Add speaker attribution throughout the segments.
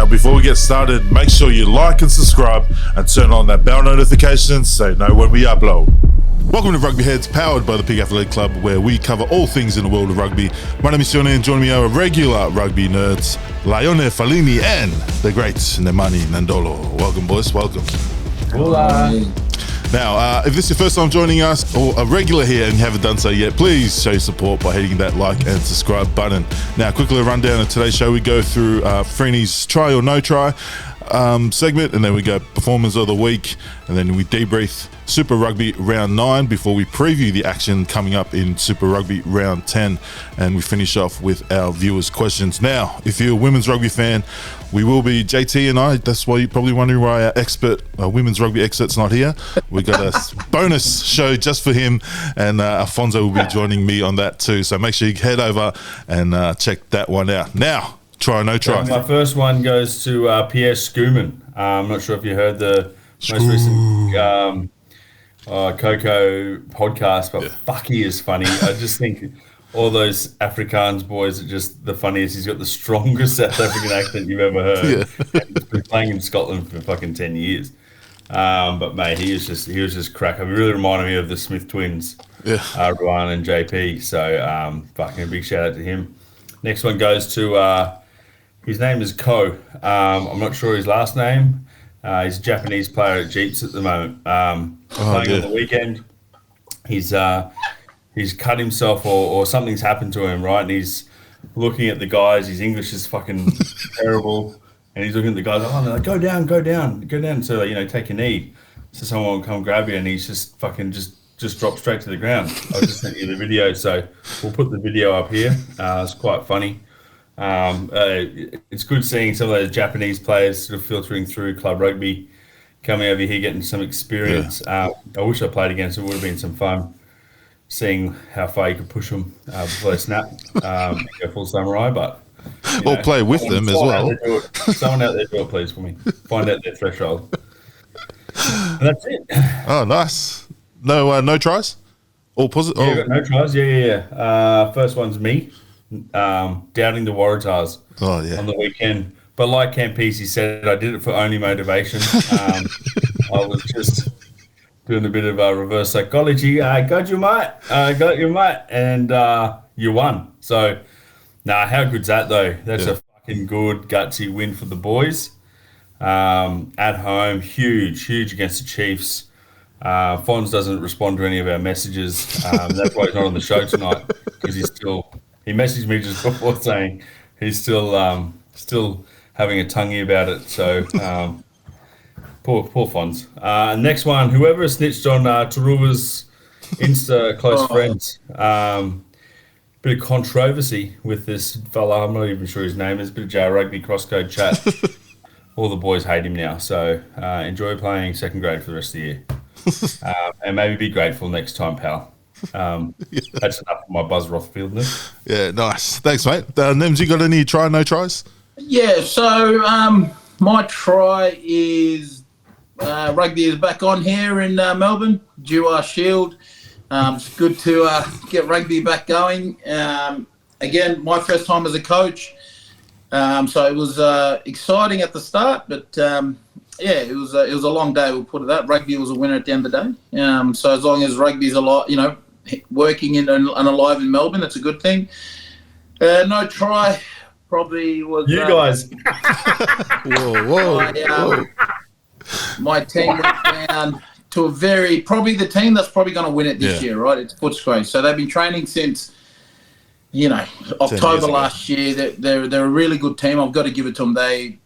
Speaker 1: But before we get started, make sure you like and subscribe and turn on that bell notification so you know when we upload. Welcome to Rugby Heads, powered by the Pig Athletic Club, where we cover all things in the world of rugby. My name is Sione, and joining me are regular rugby nerds, Lione Fallini and the great Nemani Nadolo. Welcome, boys. Welcome.
Speaker 2: Hola.
Speaker 1: Now, if this is your first time joining us or a regular here and you haven't done so yet, please show your support by hitting that like and subscribe button. Now, quickly a rundown of today's show. We go through Freeney's try or no try segment, and then we go performance of the week, and then we debrief Super Rugby round 9 before we preview the action coming up in Super Rugby round 10, and we finish off with our viewers' questions. Now, if you're a women's rugby fan, we will be JT and I. That's why you're probably wondering why our expert, women's rugby expert's not here. We got a bonus show just for him, and Alfonso will be joining me on that too. So make sure you head over and check that one out. Now, try or no try.
Speaker 2: My first one goes to Pierre Schoeman. I'm not sure if you heard the most recent Coco podcast, but fuck, he is funny. I just think all those Afrikaans boys are just the funniest. He's got the strongest South African accent you've ever heard. Yeah. He's been playing in Scotland for fucking 10 years. But mate, he was just crack. It really reminded me of the Smith twins, Ruan and JP. So fucking a big shout out to him. Next one goes to his name is Ko. I'm not sure his last name. He's a Japanese player at Jeeps at the moment. Playing on the weekend. He's cut himself or something's happened to him, right? And he's looking at the guys. His English is fucking terrible. And he's looking at the guys. Oh, they're like, go down. So, take a knee. So someone will come grab you, and he's just fucking just dropped straight to the ground. I just sent you the video, so we'll put the video up here. It's quite funny. It's good seeing some of those Japanese players sort of filtering through club rugby, coming over here, getting some experience. I wish I played against them. It would have been some fun seeing how far you could push them before they snap, go full samurai. But
Speaker 1: or play with them as well.
Speaker 2: Someone out there do it, please, for me. Find out their threshold. And that's it.
Speaker 1: Oh, nice. No tries? All positive?
Speaker 2: Yeah, got no tries. Yeah. First one's me. Doubting the Waratahs on the weekend, but like Campese said, I did it for only motivation. I was just doing a bit of reverse psychology. I got you, mate, and you won. So how good's that though? That's a fucking good gutsy win for the boys at home. Huge against the Chiefs. Fonz doesn't respond to any of our messages. That's why he's not on the show tonight, because he messaged me just before saying he's still having a tonguey about it. So poor Fonz. Next one, whoever snitched on Tarua's Insta close friends. Bit of controversy with this fella. I'm not even sure his name is. Bit of J Rugby crosscode chat. All the boys hate him now. So enjoy playing second grade for the rest of the year. And maybe be grateful next time, pal. That's enough of my Buzz Rothfieldness.
Speaker 1: Yeah, nice. Thanks, mate. Nems, you got any try, no tries?
Speaker 3: Yeah, so my try is rugby is back on here in Melbourne, due our Shield. It's good to get rugby back going. Again, my first time as a coach. So it was exciting at the start, but it was a long day. We'll put it that. Rugby was a winner at the end of the day. So as long as rugby's a lot, working and alive in Melbourne, it's a good thing. No try probably was
Speaker 2: you guys.
Speaker 1: Whoa.
Speaker 3: My team went down to probably the team that's probably going to win it this year, right? It's Footscray. So they've been training since October last year. They're a really good team. I've got to give it to them.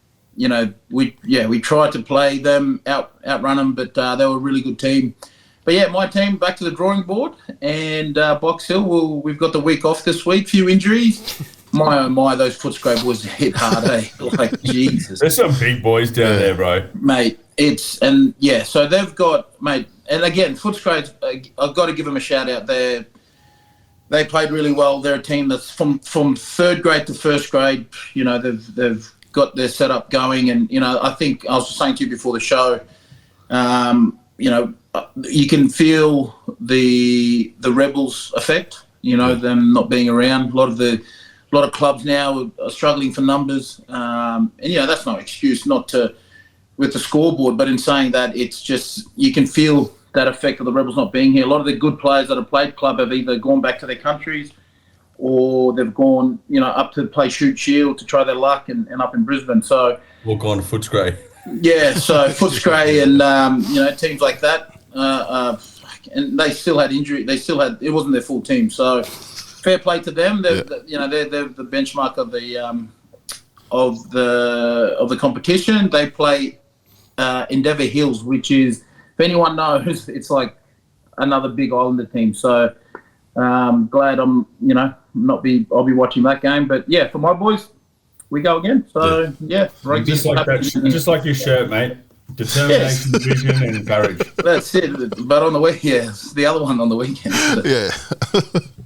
Speaker 3: We tried to play them, outrun them, but they were a really good team. But my team back to the drawing board, and Box Hill. We've got the week off this week. Few injuries. My oh my, those Footscray boys hit hard, eh? Like Jesus.
Speaker 2: There's some big boys down there, bro.
Speaker 3: Mate, so they've got, mate, and again, Footscray. I've got to give them a shout out there. They played really well. They're a team that's from third grade to first grade. They've got their setup going, and I think I was saying to you before the show. You can feel the Rebels effect. Them not being around. A lot of clubs now are struggling for numbers. And that's no excuse not to with the scoreboard, but in saying that, it's just you can feel that effect of the Rebels not being here. A lot of the good players that have played club have either gone back to their countries or they've gone, up to play Shoot Shield to try their luck and up in Brisbane. So
Speaker 2: we'll go on to Footscray.
Speaker 3: Yeah, so Footscray and teams like that, and they still had injury. It wasn't their full team. So fair play to them. They're the benchmark of the competition. They play Endeavour Hills, which is, if anyone knows, it's like another big Islander team. So glad I'll be watching that game. But yeah, for my boys, we go again. So rugby.
Speaker 2: Just like your shirt, mate. Determination, vision, and courage.
Speaker 3: That's it. But on the weekend, the other one on the weekend.
Speaker 1: Yeah.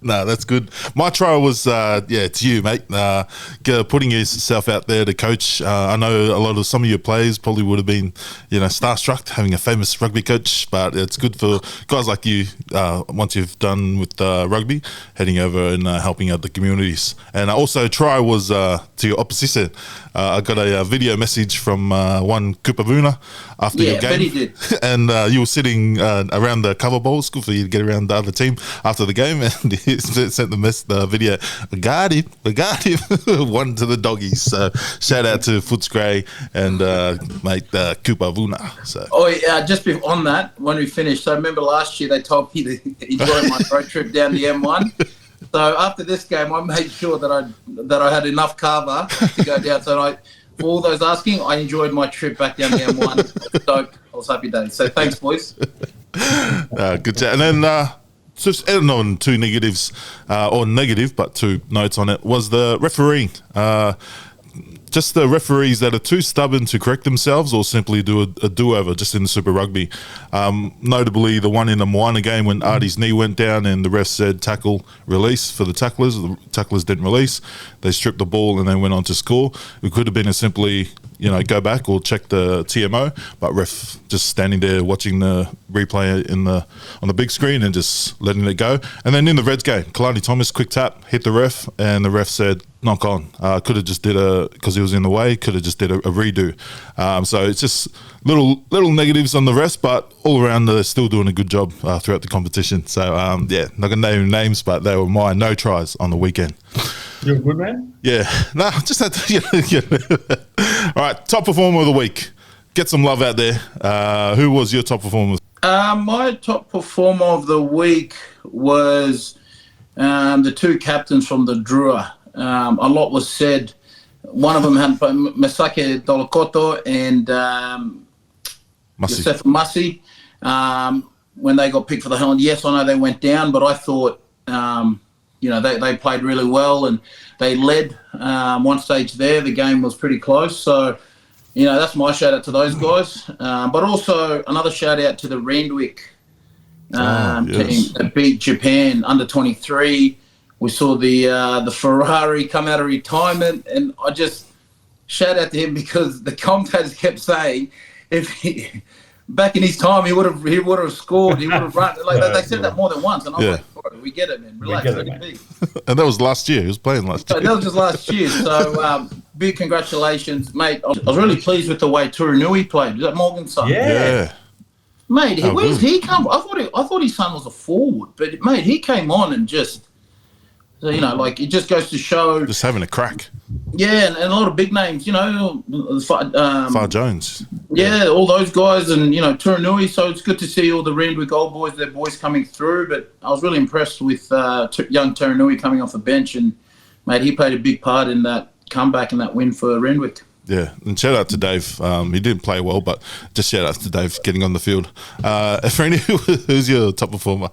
Speaker 1: No, that's good. My trial was, it's you, mate. Putting yourself out there to coach. I know some of your players probably would have been, starstruck having a famous rugby coach, but it's good for guys like you, once you've done with rugby, heading over and helping out the communities. And also, try was to your opposition. I got a video message from one Kupavuna after your game.
Speaker 3: I bet he did.
Speaker 1: And you were sitting around the cover bowl. It's good for you to get around the other team after the game. And he sent the video. We got him. One to the doggies. So shout out to Footscray and mate Kupavuna. So.
Speaker 3: Just on that, when we finished, so I remember last year they told me to enjoy my road trip down the M1. So after this game, I made sure that I had enough cover to go down. So for all those asking, I enjoyed my trip back down the M1. I was happy days. So thanks, boys.
Speaker 1: Good chat. And then just adding on two negatives, or negative, but two notes on it, was the refereeing. Just the referees that are too stubborn to correct themselves or simply do a do-over just in the Super Rugby. Notably, the one in the Moana game when Artie's knee went down and the ref said tackle release for the tacklers. The tacklers didn't release. They stripped the ball and then went on to score. It could have been simply, go back or check the TMO, but ref just standing there watching the replay on the big screen and just letting it go. And then in the Reds game, Kalani Thomas, quick tap, hit the ref, and the ref said, knock on. Could have just did because he was in the way, could have just did a redo. So it's just little negatives on the rest, but all around they're still doing a good job throughout the competition. So not going to name names, but they were my no tries on the weekend.
Speaker 2: You're a good man?
Speaker 1: Yeah. No, just had to. All right, top performer of the week. Get some love out there. Who was your top performer?
Speaker 3: My top performer of the week was the two captains from the Drua. A lot was said. One of them had Masake Dolokoto and Yosef Masi when they got picked for the Helen. Yes, I know they went down, but I thought they played really well and they led one stage there. The game was pretty close. So, that's my shout out to those guys. But also another shout out to the Randwick team that beat Japan under 23. We saw the Ferrari come out of retirement, and I just shout out to him because the commentators kept saying, back in his time, he would have scored, he would have run. They said that more than once, and I was like, all right, we get it, man. Relax, let it be.
Speaker 1: And that was last year. He was playing last year.
Speaker 3: That was just last year. So big congratulations, mate. I was really pleased with the way Turanui played. Is that Morgan's son?
Speaker 1: Yeah.
Speaker 3: Mate, where's he come? I thought his son was a forward, but mate, he came on and just. So, it just goes to show.
Speaker 1: Just having a crack.
Speaker 3: Yeah, and a lot of big names,
Speaker 1: Far Jones.
Speaker 3: Yeah, all those guys and, Turanui. So it's good to see all the Randwick old boys, their boys coming through. But I was really impressed with young Turanui coming off the bench. And, mate, he played a big part in that comeback and that win for Randwick.
Speaker 1: Yeah, and shout out to Dave. He didn't play well, but just shout out to Dave getting on the field. Efreni, who's your top performer?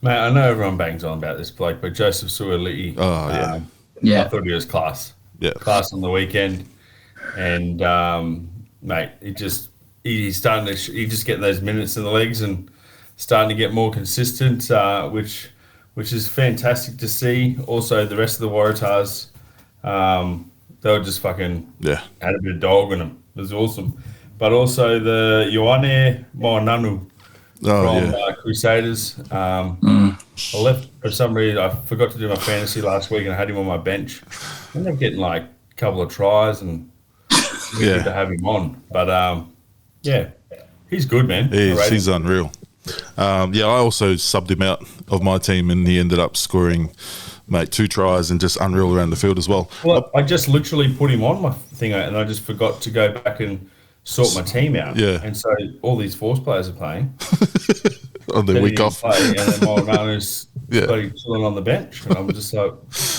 Speaker 2: Mate, I know everyone bangs on about this bloke, but Joseph Suoli'i.
Speaker 1: Oh, yeah.
Speaker 2: I thought he was class.
Speaker 1: Yeah.
Speaker 2: Class on the weekend. And, mate, he's starting to, he's just getting those minutes in the legs and starting to get more consistent, which is fantastic to see. Also, the rest of the Waratahs, they were just fucking had a bit of dog in them. It was awesome. But also the Ioane Moananu from Crusaders. I left for some reason. I forgot to do my fantasy last week and I had him on my bench. I ended up getting like a couple of tries and good to have him on. But yeah, he's good, man.
Speaker 1: He's unreal. I also subbed him out of my team, and he ended up scoring, mate, 2 tries and just unreal around the field as well.
Speaker 2: Well, I just literally put him on my thing, and I just forgot to go back and sort my team out.
Speaker 1: Yeah.
Speaker 2: And so all these Force players are playing.
Speaker 1: On their week off.
Speaker 2: And then Moranano's chilling on the bench. And I'm just like,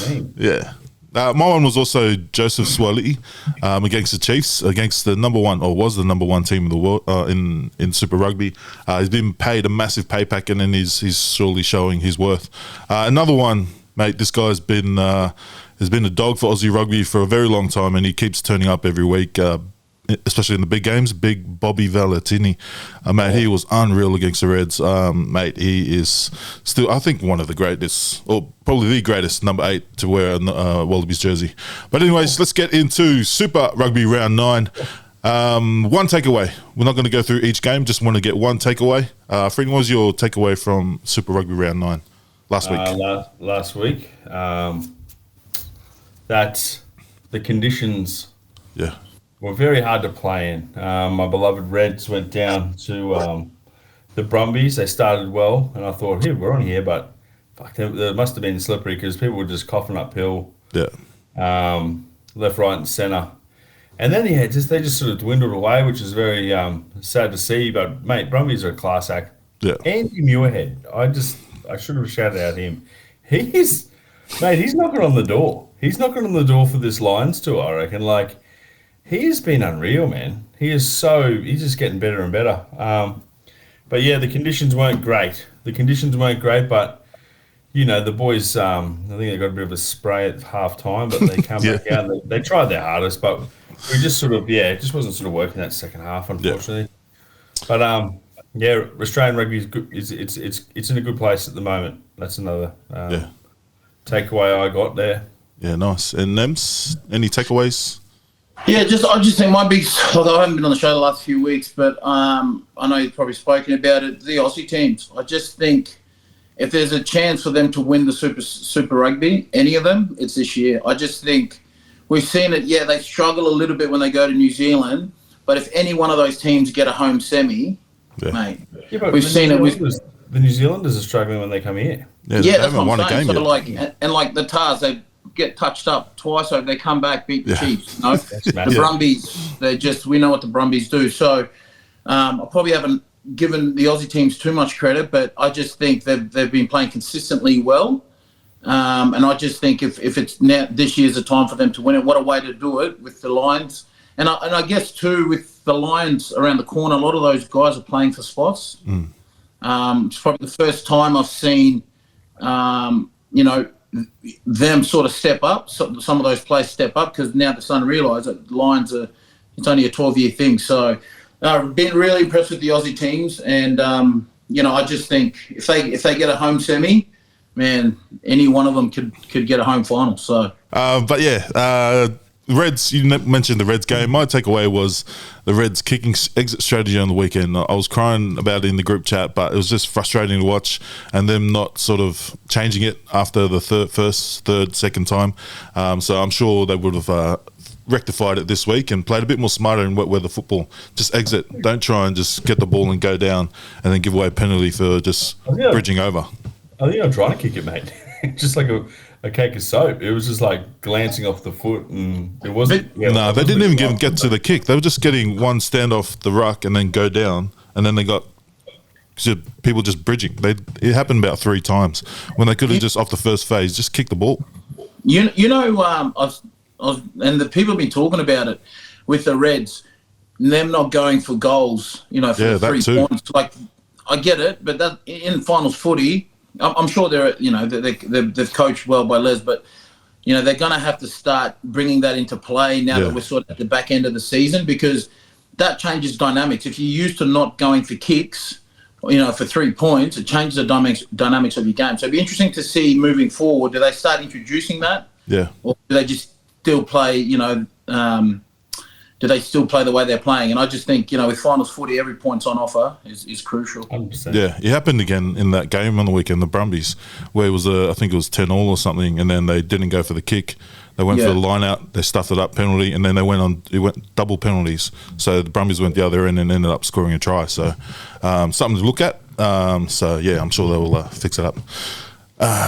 Speaker 2: man.
Speaker 1: Yeah. My one was also Joseph Swaliti against the Chiefs, against the number one, or was the number one team in the world in Super Rugby. He's been paid a massive pay packet, and he's surely showing his worth. Another one, mate, this guy's been a dog for Aussie Rugby for a very long time, and he keeps turning up every week, especially in the big games. Big Bobby Valentini, mate, he was unreal against the Reds. Mate, he is still, I think, one of the greatest, or probably the greatest number 8 to wear a Wallabies jersey. But anyways, let's get into Super Rugby round 9. One takeaway. We're not going to go through each game, just want to get one takeaway. Freddie, what was your takeaway from Super Rugby round 9 last week?
Speaker 2: Last week, that the conditions were very hard to play in. My beloved Reds went down to the Brumbies. They started well, and I thought, hey, we're on here, but fuck, they must have been slippery because people were just coughing uphill. Yeah. Left, right, and centre. And then they just sort of dwindled away, which is very sad to see. But mate, Brumbies are a class act. Yeah. Andy Muirhead, I should have shouted out him. He's knocking on the door. He's knocking on the door for this Lions tour, I reckon. Like, he's been unreal, man. He's just getting better and better. But yeah, the conditions weren't great. But you know, the boys, I think they got a bit of a spray at half time, but they come back out and they tried their hardest, but we just sort of, it just wasn't sort of working that second half, unfortunately. But Australian rugby is good. It's in a good place at the moment. That's another takeaway I got there.
Speaker 1: Yeah, nice. And Nems, any takeaways?
Speaker 3: Yeah, I just think my big, although I haven't been on the show the last few weeks, but I know you've probably spoken about it, the Aussie teams. I just think if there's a chance for them to win the Super Rugby, any of them, it's this year. I just think we've seen it, they struggle a little bit when they go to New Zealand, but if any one of those teams get a home semi, mate, we've seen it with...
Speaker 2: The New Zealanders are struggling when they come here.
Speaker 3: Yeah, that's what I'm saying. So like the Tars, they get touched up twice over, they come back, beat the Chiefs. You know? The Brumbies, we know what the Brumbies do. So I probably haven't given the Aussie teams too much credit, but I just think they've been playing consistently well. And I just think if it's now this year's the time for them to win it, what a way to do it with the Lions. And I guess too, with the Lions around the corner, a lot of those guys are playing for spots. It's probably the first time I've seen, them sort of step up. Some of those players step up because now they're starting to realise that the Lions it's only a 12-year thing. So I've been really impressed with the Aussie teams, and I just think if they get a home semi, man, any one of them could get a home final. So,
Speaker 1: Reds. You mentioned the Reds game. My takeaway was the Reds kicking exit strategy on the weekend. I was crying about it in the group chat, but it was just frustrating to watch, and them not sort of changing it after the second time. So I'm sure they would have rectified it this week and played a bit more smarter in wet weather football. Just exit. Don't try and just get the ball and go down and then give away a penalty for just bridging over.
Speaker 2: I think I'm trying to kick it, mate. Just like a cake of soap. It was just like glancing off the foot, and it wasn't.
Speaker 1: No, they didn't even get to the kick. They were just getting one stand off the ruck and then go down, and then they got people just bridging. It happened about 3 times when they could have just off the first phase just kicked the ball.
Speaker 3: And the people have been talking about it with the Reds, them not going for goals. For the 3 points. Like, I get it, but that in finals footy. I'm sure they've coached well by Les, but they're going to have to start bringing that into play now that we're sort of at the back end of the season, because that changes dynamics. If you're used to not going for kicks, for 3 points, it changes the dynamics of your game. So it'd be interesting to see moving forward. Do they start introducing that? Yeah. Or do they just still play? Do do they still play the way they're playing? And I just think, with finals footy, every point's on offer is crucial.
Speaker 2: 100%.
Speaker 1: Yeah, it happened again in that game on the weekend, the Brumbies, where it was I think it was 10-all or something, and then they didn't go for the kick. They went for the line out, they stuffed it up, penalty, and then it went double penalties. So the Brumbies went the other end and ended up scoring a try. So something to look at. I'm sure they will fix it up.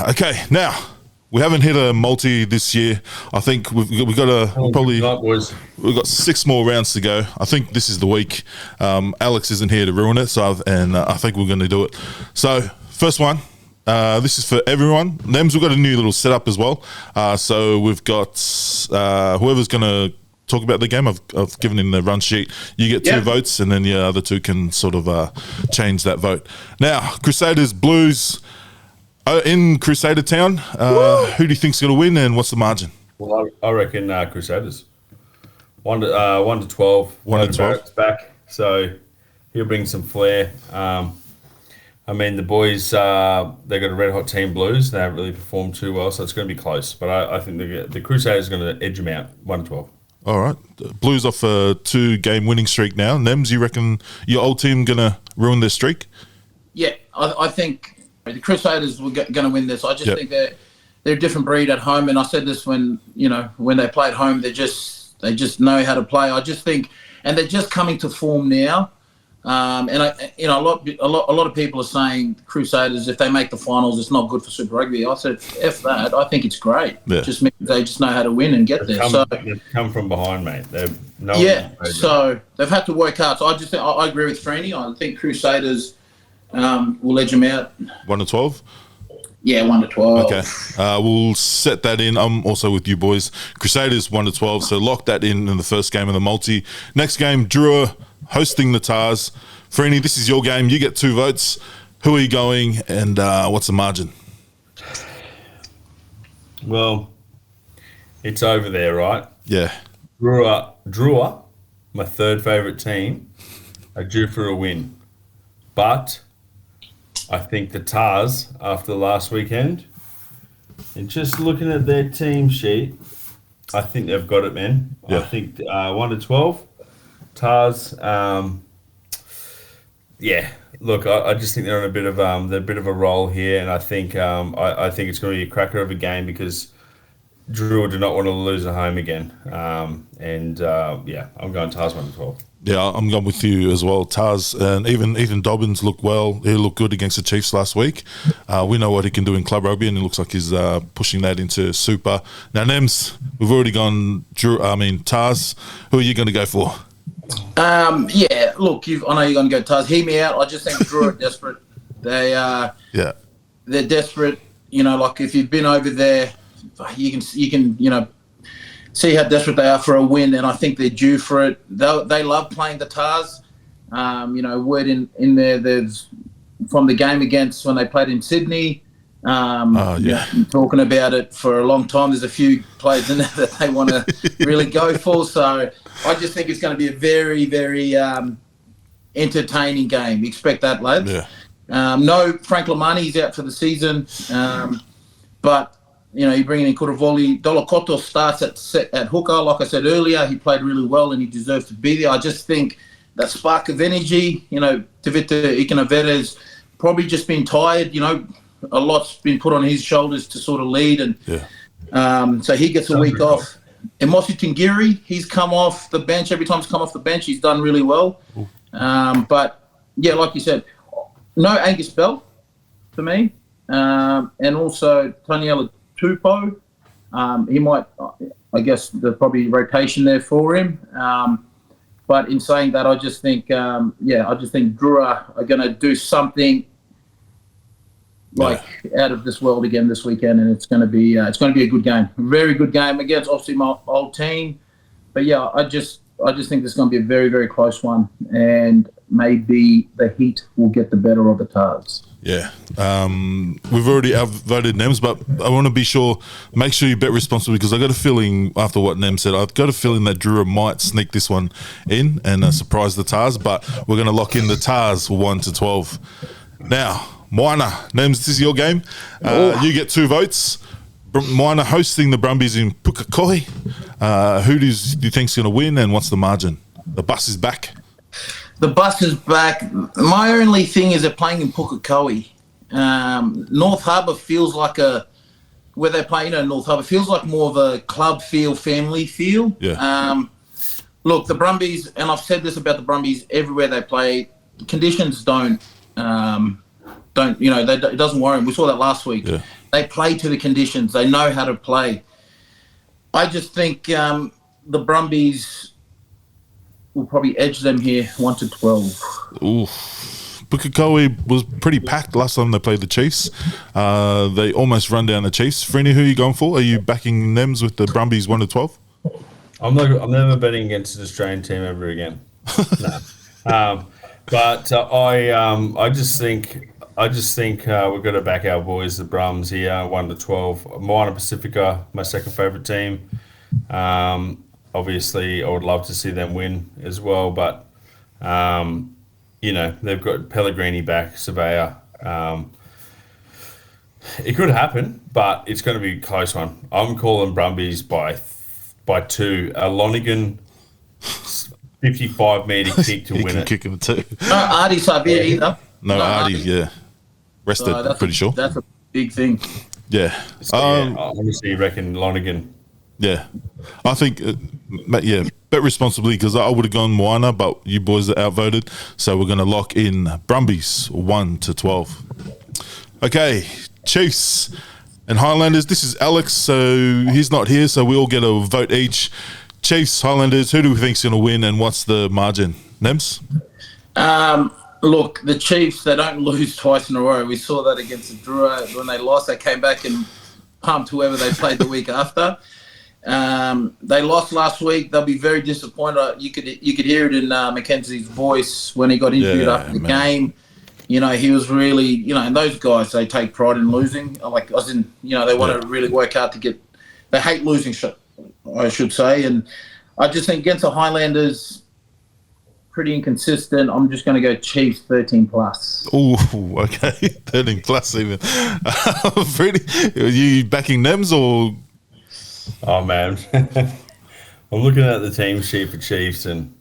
Speaker 1: Okay, now. We haven't hit a multi this year. I think we've got we've got 6 more rounds to go. I think this is the week. Alex isn't here to ruin it, I think we're going to do it. So first one, this is for everyone. Nems, we've got a new little setup as well. So we've got whoever's going to talk about the game. I've given him the run sheet. You get 2 votes, and then the other 2 can sort of change that vote. Now, Crusaders, Blues. In Crusader Town, who do you think's going to win, and what's the margin?
Speaker 2: Well, I reckon Crusaders. 1 to 12.
Speaker 1: 1 to 12.
Speaker 2: Back, so he'll bring some flair. The boys, they've got a red hot team, Blues. They haven't really performed too well, so it's going to be close. But I think the Crusaders are going to edge them out, 1 to 12.
Speaker 1: All right. Blues off a 2-game winning streak now. Nems, you reckon your old team going to ruin their streak?
Speaker 3: Yeah, I think the Crusaders were going to win this. I just think they're a different breed at home, and I said this when they play at home, they just know how to play. I just think, and they're just coming to form now. A lot of people are saying Crusaders, if they make the finals, it's not good for Super Rugby. I said, F that. I think it's great. Yeah. Just means they just know how to win and get there.
Speaker 2: They've come from behind, mate.
Speaker 3: So they've had to work hard. So I agree with Freeney. I think Crusaders will edge them out.
Speaker 1: 1 to 12?
Speaker 3: Yeah, 1 to 12.
Speaker 1: Okay. We'll set that in. I'm also with you boys. Crusaders 1 to 12. So lock that in the first game of the multi. Next game, Drua hosting the Tars. Freeney, this is your game. You get 2 votes. Who are you going, and what's the margin?
Speaker 2: Well, it's over there, right?
Speaker 1: Yeah.
Speaker 2: Drua, my 3rd favourite team, are due for a win. But I think the Tars, after last weekend, and just looking at their team sheet, I think they've got it, man. Yeah. I think 1 to 12. Tars, Look, I just think they're on a bit of a roll here, and I think I think it's going to be a cracker of a game because Drew do not want to lose at home again. I'm going Tars 1 to 12.
Speaker 1: Yeah, I'm going with you as well. Tars, and even Dobbins looked well. He looked good against the Chiefs last week. We know what he can do in club rugby, and it looks like he's pushing that into Super. Now, Nems, we've already gone Tars. Who are you going to go for?
Speaker 3: Look, I know you're going to go Tars. Hear me out. I just think Drew are desperate. They're desperate. Like if you've been over there, you can see how desperate they are for a win, and I think they're due for it. They love playing the Tars. Word in there's from the game against when they played in Sydney. Talking about it for a long time. There's a few players in there that they want to really go for. So I just think it's going to be a very, very entertaining game. Expect that, lads. Yeah. No, Frank Lamani's out for the season, but you're bringing in Kuravoli. Dolokoto starts at hooker. Like I said earlier, he played really well and he deserves to be there. I just think that spark of energy, Tevita Ikanavere's probably just been tired, a lot's been put on his shoulders to sort of lead, and so he gets a week off. And Mosi Tingiri, he's come off the bench. Every time he's come off the bench, he's done really well. But, like you said, no Angus Bell for me. And also Taniela Tupou. He might, I guess, there's probably rotation there for him. But in saying that, I just think Drua are going to do something out of this world again this weekend, and it's going to be a good game, very good game against obviously my old team. But I just think this is going to be a very, very close one, and maybe the heat will get the better of the Tars.
Speaker 1: Yeah, we've already outvoted Nems, but I want to be sure. Make sure you bet responsibly, because I got a feeling after what Nem said, I've got a feeling that Drua might sneak this one in and surprise the Tars. But we're going to lock in the Tars 1 to 12. Now, Moana, Nems, this is your game. You get 2 votes. Moana hosting the Brumbies in Pukekohe. Who do you think's going to win, and what's the margin? The bus is back.
Speaker 3: The bus is back. My only thing is they're playing in Pukekohe. North Harbour feels like where they play, North Harbour feels like more of a club feel, family feel.
Speaker 1: Yeah.
Speaker 3: Look, the Brumbies, and I've said this about the Brumbies everywhere they play, conditions don't, it doesn't worry them. We saw that last week.
Speaker 1: Yeah.
Speaker 3: They play to the conditions. They know how to play. I just think the Brumbies will probably edge them here 1-12.
Speaker 1: Ooh. Pukekohe was pretty packed last time they played the Chiefs. They almost run down the Chiefs. Freeney, who are you going for? Are you backing Nems with the Brumbies 1-12?
Speaker 2: I'm never betting against an Australian team ever again. No. But I just think we've got to back our boys, the Brums here, 1-12. Moana Pacifica, my second favourite team. Obviously, I would love to see them win as well, but they've got Pellegrini back, Surveyor. It could happen, but it's going to be a close one. I'm calling Brumbies by 2. A Lonigan 55-metre kick to win it.
Speaker 1: Kick him too.
Speaker 3: No Artie's up here either.
Speaker 1: No, Artie, yeah. Rested, pretty sure.
Speaker 3: That's a big thing.
Speaker 1: Yeah.
Speaker 2: So, I honestly reckon Lonigan.
Speaker 1: Yeah. I think, bet responsibly, because I would have gone Moana, but you boys are outvoted. So we're going to lock in Brumbies 1-12. Okay, Chiefs and Highlanders. This is Alex, so he's not here, so we all get a vote each. Chiefs, Highlanders, who do we think's going to win, and what's the margin? Nems?
Speaker 3: Look, the Chiefs, they don't lose twice in a row. We saw that against the Drua. When they lost, they came back and pumped whoever they played the week after. They lost last week. They'll be very disappointed. You could hear it in Mackenzie's voice when he got interviewed after the game. He was really, and those guys, they take pride in losing. They want to really work hard to get. They hate losing, I should say. And I just think against the Highlanders, pretty inconsistent. I'm just going to go Chiefs 13+.
Speaker 1: Oh, okay, 13+ even. Are you backing Nems or?
Speaker 2: Oh man, I'm looking at the team sheet for Chiefs and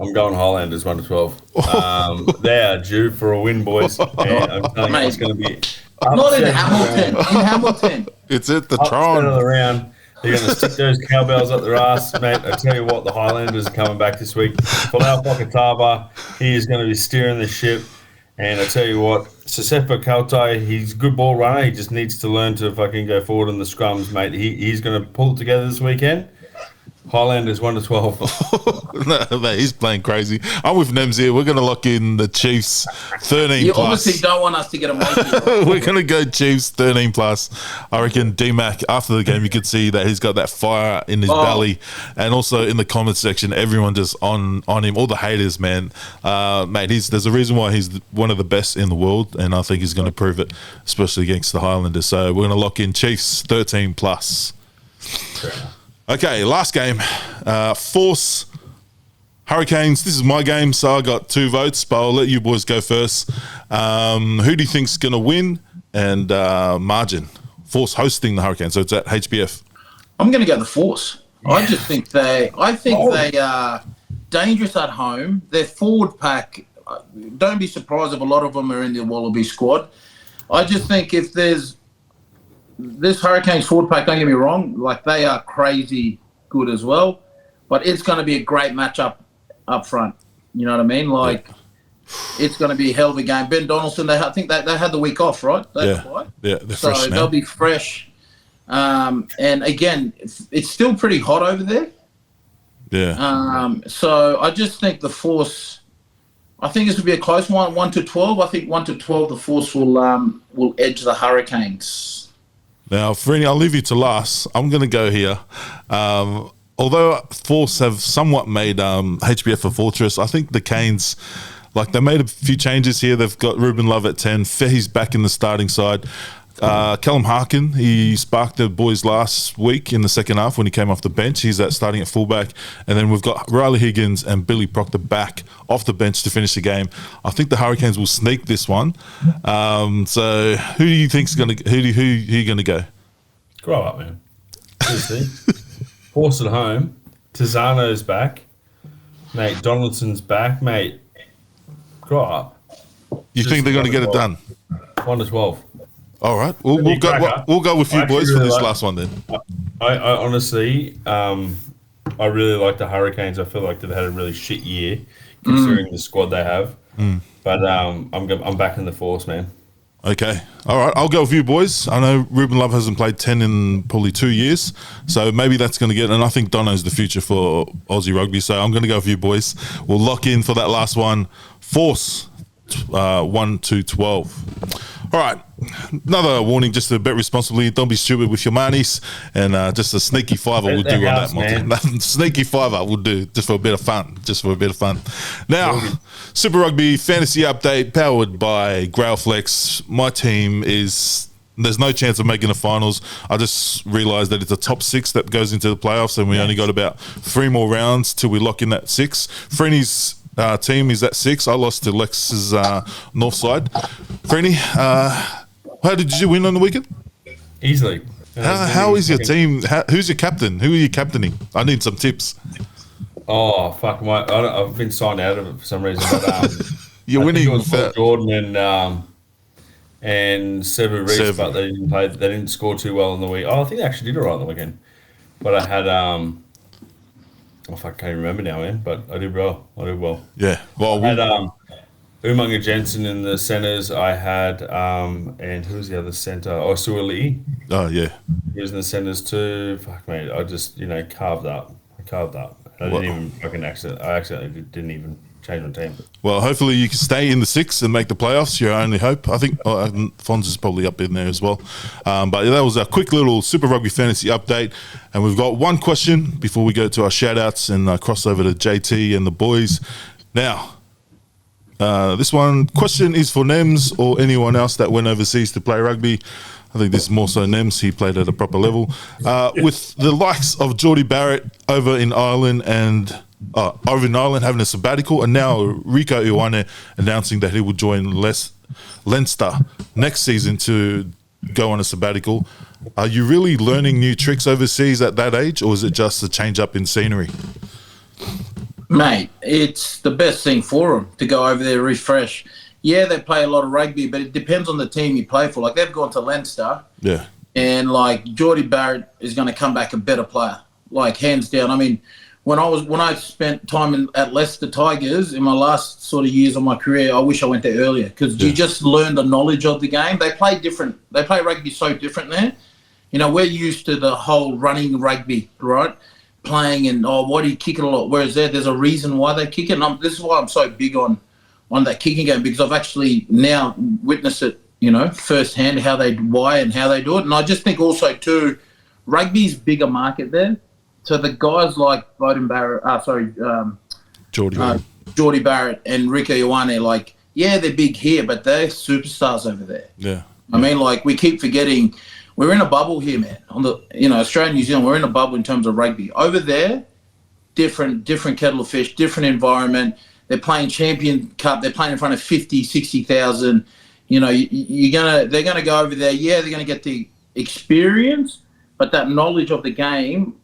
Speaker 2: I'm going Highlanders 1-12. They are due for a win, boys. And I'm telling you, it's going to be
Speaker 3: not in Hamilton. In Hamilton,
Speaker 1: it's at the
Speaker 2: Tron of the round. They're going to stick those cowbells up their ass, mate. I tell you what, the Highlanders are coming back this week. Folau Fakatava, he is going to be steering the ship. And I tell you what, Sesefa Kautai, he's a good ball runner. He just needs to learn to fucking go forward in the scrums, mate. He's going to pull it together this weekend. Highlanders 1-12.
Speaker 1: No, mate, he's playing crazy. I'm with Nems here. We're going to lock in the Chiefs 13+.
Speaker 3: You obviously don't want us to get a monkey.
Speaker 1: We're going to go Chiefs 13+. I reckon D-Mac, after the game, you could see that he's got that fire in his belly. And also in the comment section, everyone just on him. All the haters, man. Mate, there's a reason why he's one of the best in the world, and I think he's going to prove it, especially against the Highlanders. So we're going to lock in Chiefs 13+. Okay, last game. Force Hurricanes. This is my game, so I got 2 votes, but I'll let you boys go first. Who do you think's going to win, and margin? Force hosting the Hurricanes, so it's at HBF.
Speaker 3: I'm going to go the Force. I just think they are dangerous at home. Their forward pack, don't be surprised if a lot of them are in the Wallaby squad. I just think if there's this Hurricanes forward pack, don't get me wrong, like they are crazy good as well, but it's going to be a great matchup up front. You know what I mean? Like, it's going to be a hell of a game. Ben Donaldson, I think they had the week off, right?
Speaker 1: They're
Speaker 3: so
Speaker 1: fresh now.
Speaker 3: They'll be fresh. And again, it's still pretty hot over there.
Speaker 1: Yeah.
Speaker 3: So I just think the Force, I think this will be a close one, 1-12. I think 1-12, the Force will edge the Hurricanes.
Speaker 1: Now, Freeney, I'll leave you to last. I'm going to go here. Although Force have somewhat made HBF a fortress, I think the Canes, they made a few changes here. They've got Ruben Love at 10. Fehi's back in the starting side. Callum Harkin, he sparked the boys last week in the second half when he came off the bench. He's starting at fullback. And then we've got Riley Higgins and Billy Proctor back off the bench to finish the game. I think the Hurricanes will sneak this one. So who do you think's going to? Who are you going to go?
Speaker 2: Grow up, man. Seriously. Horse at home. Tizano's back. Mate, Donaldson's back. Mate, grow up.
Speaker 1: You think they're going to get it done?
Speaker 2: 1 to 12.
Speaker 1: All right. We'll go with you boys for this last one then.
Speaker 2: I honestly, I really like the Hurricanes. I feel like they've had a really shit year considering the squad they have. But I'm back in the force, man.
Speaker 1: Okay. All right. I'll go with you boys. I know Ruben Love hasn't played 10 in probably 2 years. So maybe that's going to get, and I think Dono's the future for Aussie rugby. So I'm going to go with you boys. We'll lock in for that last one. Force 1 to 12. All right. Another warning, just to bet responsibly. Don't be stupid with your monies. And just a sneaky fiver will do on that, Monty. Sneaky fiver will do, just for a bit of fun. Now, Super Rugby Fantasy Update, powered by Grailflex. My team is... There's no chance of making the finals. I just realised that it's a top 6 that goes into the playoffs, and we only got about 3 more rounds till we lock in that 6. Freeney's team is at 6. I lost to Lex's north side. Freeney, how did you win on the weekend?
Speaker 2: Easily.
Speaker 1: How is your team? Who's your captain? Who are you captaining? I need some tips.
Speaker 2: Oh, fuck. I've been signed out of it for some reason. But,
Speaker 1: You're winning.
Speaker 2: It was Jordan and Sevu Reese, but they didn't play. They didn't score too well in the week. Oh, I think they actually did all right on the weekend. But I had I can't even remember now, man. But I did well.
Speaker 1: Yeah. Well,
Speaker 2: I had Umunga Jensen in the centres. I had and who was the other centre? Oh, Suoli.
Speaker 1: Oh yeah.
Speaker 2: He was in the centres too. Fuck, mate. I just carved up. I didn't even fucking accident. I accidentally didn't even change my team.
Speaker 1: Well, hopefully you can stay in the 6 and make the playoffs. Your only hope. I think Fonz is probably up in there as well. But that was a quick little Super Rugby Fantasy update. And we've got one question before we go to our shout-outs and cross over to JT and the boys. Now, this question is for Nems or anyone else that went overseas to play rugby. I think this is more so Nems. He played at a proper level. With the likes of Geordie Barrett over in Ireland having a sabbatical, and now Rico Ioane announcing that he will join Leinster next season to go on a sabbatical. Are you really learning new tricks overseas at that age, or is it just a change up in scenery?
Speaker 3: Mate, it's the best thing for them to go over there, refresh. Yeah, they play a lot of rugby, but it depends on the team you play for. Like, they've gone to Leinster. Yeah. And, like, Geordie Barrett is going to come back a better player. Like, hands down. I mean, when I spent time at Leicester Tigers in my last sort of years of my career, I wish I went there earlier, because you just learn the knowledge of the game. They play different. They play rugby so different there. You know, we're used to the whole running rugby, right? Playing and, why do you kick it a lot? Whereas there's a reason why they kick it. And this is why I'm so big on that kicking game, because I've actually now witnessed it, firsthand, why and how they do it. And I just think also too, rugby's bigger market there. So the guys like Geordie Barrett and Rico Ioane, like, yeah, they're big here, but they're superstars over there. Yeah. I mean, like, we keep forgetting we're in a bubble here, man. On the Australia, New Zealand, we're in a bubble in terms of rugby. Over there, different kettle of fish, different environment. They're playing Champion Cup. They're playing in front of 50, 60,000. They're gonna go over there. Yeah, they're gonna get the experience, but that knowledge of the game,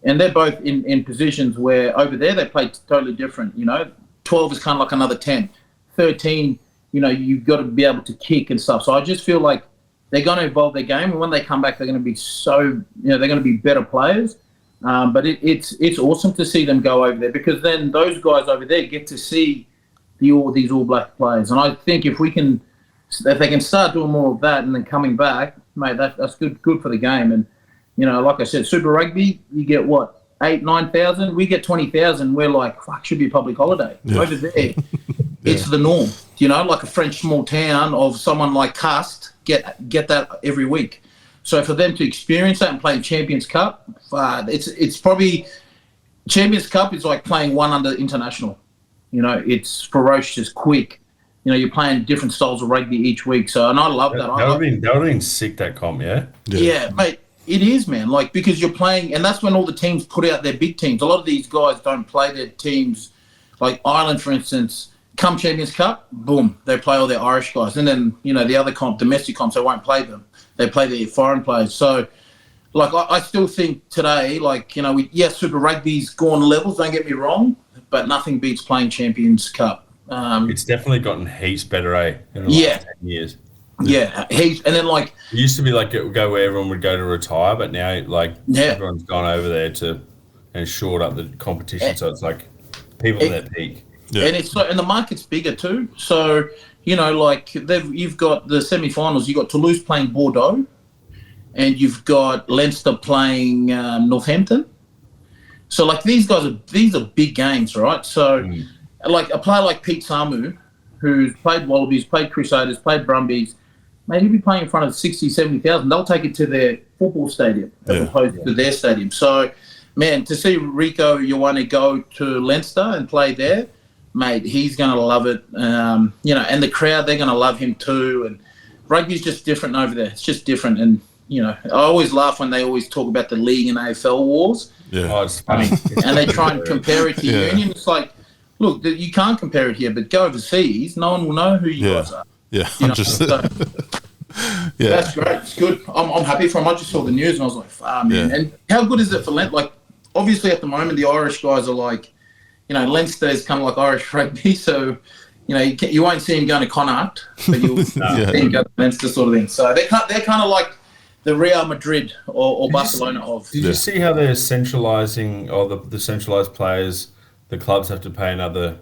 Speaker 3: and they're both in positions where over there they play totally different. 12 is kind of like another 10. 13, you've got to be able to kick and stuff. So I just feel like they're going to evolve their game, and when they come back, they're going to be they're going to be better players. But it's awesome to see them go over there, because then those guys over there get to see these All Black players. And I think if they can start doing more of that and then coming back, mate, that's good for the game. And like I said, Super Rugby, you get what, 8,000-9,000. We get 20,000. We're like, fuck, should be a public holiday. Yeah. Over there, it's the norm. Like a French small town of someone like Cast get that every week. So for them to experience that and play Champions Cup, it's probably Champions Cup is like playing one under international. It's ferocious, quick. You're playing different styles of rugby each week. So, and I love that.
Speaker 2: That would have been sick, that comp, yeah?
Speaker 3: Yeah, mate, it is, man. Like, because you're playing, and that's when all the teams put out their big teams. A lot of these guys don't play their teams. Like Ireland, for instance, come Champions Cup, boom, they play all their Irish guys. And then, the other domestic comps, they won't play them. They play their foreign players. So like I still think today, like, you know, Super Rugby's gone levels, don't get me wrong, but nothing beats playing Champions Cup.
Speaker 2: It's definitely gotten heaps better, in the last 10 years.
Speaker 3: Yeah, and then like
Speaker 2: it used to be like it would go where everyone would go to retire, but now like everyone's gone over there and shored up the competition, so it's like people in their peak.
Speaker 3: Yeah. And the market's bigger too. So, you know, like you've got the semi-finals. You've got Toulouse playing Bordeaux, and you've got Leinster playing Northampton. So, like these are big games, right? So, like a player like Pete Samu, who's played Wallabies, played Crusaders, played Brumbies, maybe he'll be playing in front of 60,000, 70,000. They'll take it to their football stadium as opposed to their stadium. So, man, to see Rico Ioane go to Leinster and play there, mate, he's going to love it. You know, and the crowd, they're going to love him too. And rugby's just different over there. It's just different. And, you know, I always laugh when they always talk about the league and AFL wars.
Speaker 2: Yeah. Oh, it's funny.
Speaker 3: And they try and compare it to Union. It's like, look, you can't compare it here, but go overseas, no one will know who you guys are.
Speaker 1: Yeah,
Speaker 3: That's great. It's good. I'm happy for him. I just saw the news and I was like, man. And how good is it for Leinster? Like, obviously at the moment, the Irish guys are like, you know, Leinster is kind of like Irish rugby, so, you know, you won't see him going to Connacht, but you'll see him go to Leinster sort of thing. So they're kind of like the Real Madrid or Barcelona of.
Speaker 2: Did you see how they're centralising, or the centralised players, the clubs have to pay another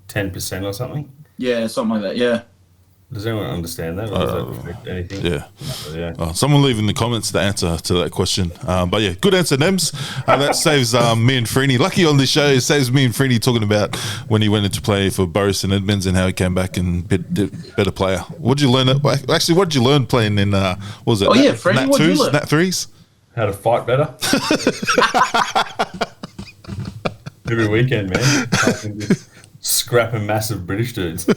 Speaker 2: 10% or something?
Speaker 3: Yeah, something like that, yeah.
Speaker 2: Does anyone understand that? Or does that affect anything?
Speaker 1: Yeah. Someone leave in the comments the answer to that question. But yeah, good answer, Nems. That saves me and Freeney. Lucky on this show, it saves me and Freeney talking about when he went into play for Boris and Edmonds and how he came back and better player. What did you learn? Actually, what did you learn playing in, what was it?
Speaker 3: Freeney, what did you learn?
Speaker 1: Nat 3s?
Speaker 2: How to fight better. Every weekend, man. Scrapping massive British dudes.
Speaker 3: How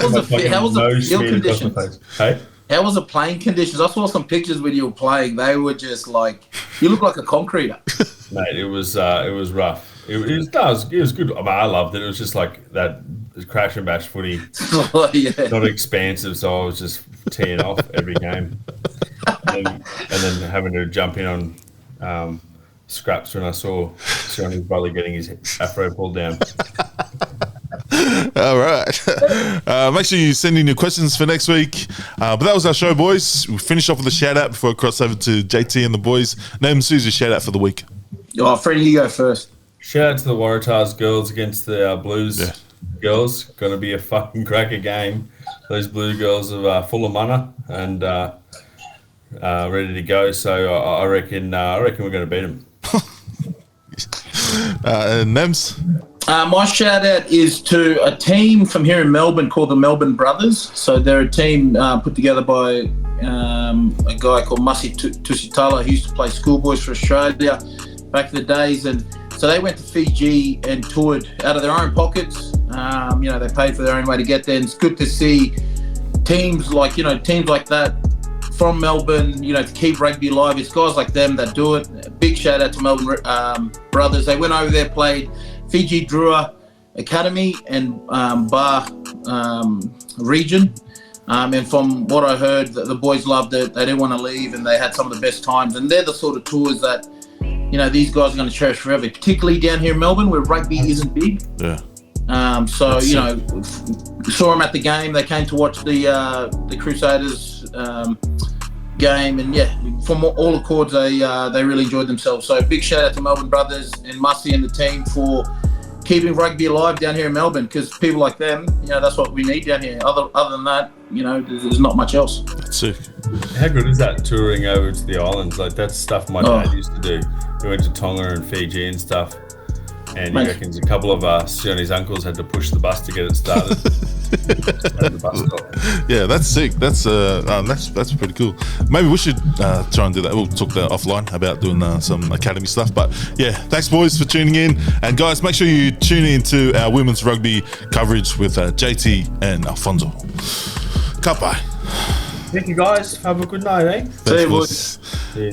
Speaker 3: was the field conditions?
Speaker 2: Hey?
Speaker 3: How was the playing conditions? I saw some pictures when you were playing. They were just like, you look like a concreter.
Speaker 2: Mate, it was rough. It was good. I mean, I loved it. It was just like that crash and bash footy. Not expansive, so I was just teeing off every game. And then having to jump in on scraps when I saw Johnny's brother getting his afro pulled down.
Speaker 1: All right. Make sure you send in your questions for next week. But that was our show, boys. We'll finish off with a shout out before I cross over to JT and the boys. Name Sue's shout out for the week.
Speaker 3: Oh, Freddie, you go first.
Speaker 2: Shout out to the Waratahs girls against the Blues girls. Going to be a fucking cracker game. Those Blue girls are full of mana and ready to go. So I reckon we're going to beat them.
Speaker 1: And Nems?
Speaker 3: My shout out is to a team from here in Melbourne called the Melbourne Brothers. So they're a team put together by a guy called Masi Tusitala, who used to play schoolboys for Australia back in the days. And so they went to Fiji and toured out of their own pockets. You know, they paid for their own way to get there. And it's good to see teams like that from Melbourne, you know, to keep rugby alive. It's guys like them that do it. Big shout out to Melbourne Brothers. They went over there, played Fiji Drua Academy and Bar region. And from what I heard, the boys loved it. They didn't want to leave and they had some of the best times. And they're the sort of tours that, you know, these guys are going to cherish forever, particularly down here in Melbourne where rugby isn't big.
Speaker 1: Yeah.
Speaker 3: So, you know, saw them at the game. They came to watch the Crusaders game, and from all accords, they really enjoyed themselves. So big shout out to Melbourne Brothers and Mussy and the team for keeping rugby alive down here in Melbourne, because people like them, you know, that's what we need down here. Other than that, you know, there's not much else.
Speaker 1: That's sick.
Speaker 2: How good is that, touring over to the islands? Like, that's stuff my dad used to do. He went to Tonga and Fiji and stuff. And he reckons a couple of Sioni's uncles had to push the bus to get it started.
Speaker 1: Yeah, that's sick. That's pretty cool. Maybe we should try and do that. We'll talk that offline about doing some academy stuff. But yeah, thanks boys for tuning in. And guys, make sure you tune in to our women's rugby coverage with JT and Alfonso. Goodbye.
Speaker 2: Thank you guys. Have a good night, eh?
Speaker 3: See you, boys.
Speaker 2: See you.